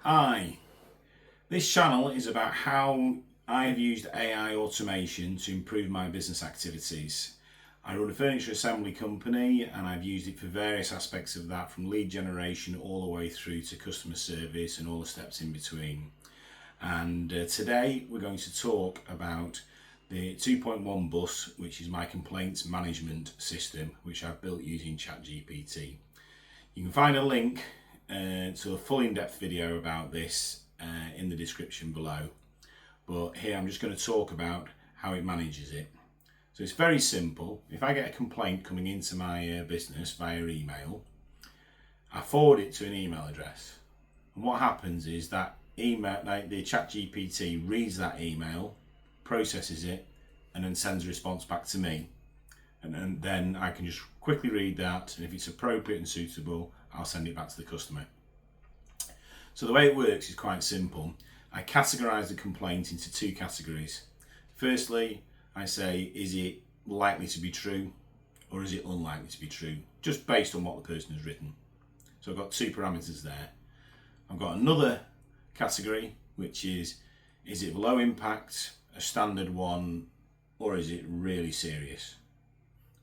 Hi, this channel is about how I have used AI automation to improve my business activities. I run a furniture assembly company and I've used it for various aspects of that, from lead generation all the way through to customer service and all the steps in between. And today we're going to talk about the 2.1 bus, which is my complaints management system, which I've built using ChatGPT. You can find a link to a full in-depth video about this in the description below, but here I'm just going to talk about how it manages it. So it's very simple. If I get a complaint coming into my business via email, I forward it to an email address, and what happens is that email, the ChatGPT reads that email, processes it, and then sends a response back to me, and then I can just quickly read that, and if it's appropriate and suitable, I'll send it back to the customer. So the way it works is quite simple. I categorise the complaint into two categories. Firstly, I say, is it likely to be true or is it unlikely to be true, just based on what the person has written. So I've got two parameters there. I've got another category, which is it low impact, a standard one, or is it really serious?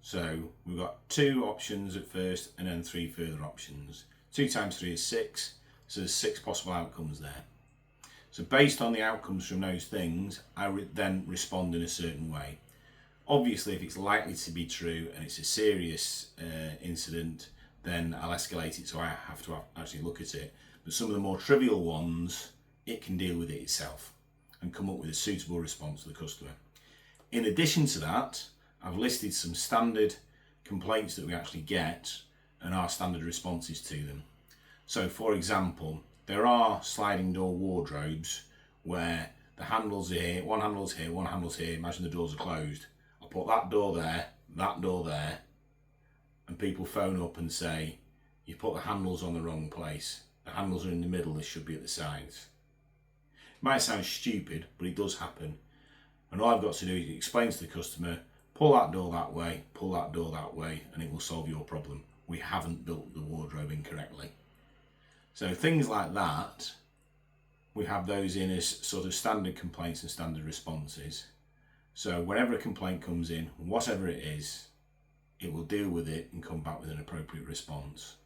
So we've got two options at first and then three further options. 2 times 3 is 6, so there's 6 possible outcomes there. So based on the outcomes from those things, I then respond in a certain way. Obviously, if it's likely to be true and it's a serious incident, then I'll escalate it, so I have to actually look at it. But some of the more trivial ones, it can deal with it itself and come up with a suitable response to the customer. In addition to that, I've listed some standard complaints that we actually get and our standard responses to them. So for example, there are sliding door wardrobes where the handles are here, one handle's here, one handle's here. Imagine the doors are closed. I'll put that door there, and people phone up and say, you put the handles on the wrong place. The handles are in the middle, they should be at the sides. It might sound stupid, but it does happen. And all I've got to do is explain to the customer, pull that door that way, pull that door that way, and it will solve your problem. We haven't built the wardrobe incorrectly. So things like that, we have those in as sort of standard complaints and standard responses. So whenever a complaint comes in, whatever it is, it will deal with it and come back with an appropriate response.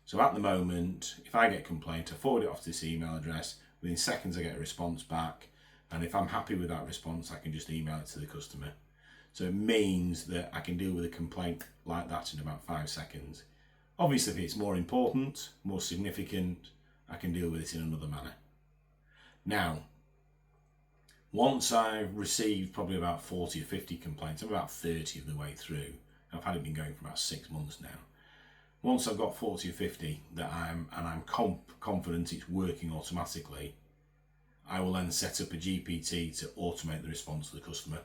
So at the moment, if I get a complaint, I forward it off to this email address. Within seconds, I get a response back. And if I'm happy with that response, I can just email it to the customer. So it means that I can deal with a complaint like that in about 5 seconds. Obviously, if it's more important, more significant, I can deal with it in another manner. Now, once I've received probably about 40 or 50 complaints, I'm about 30 of the way through. I've had it been going for about 6 months now. Once I've got 40 or 50 that I'm confident it's working automatically, I will then set up a GPT to automate the response to the customer.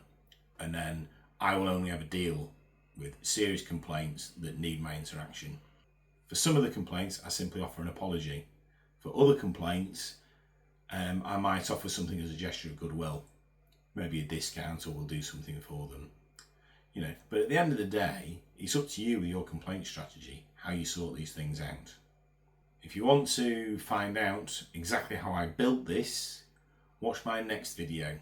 And then I will only ever deal with serious complaints that need my interaction. For some of the complaints, I simply offer an apology. For other complaints, I might offer something as a gesture of goodwill, maybe a discount, or we'll do something for them. But at the end of the day, it's up to you with your complaint strategy, how you sort these things out. If you want to find out exactly how I built this, watch my next video.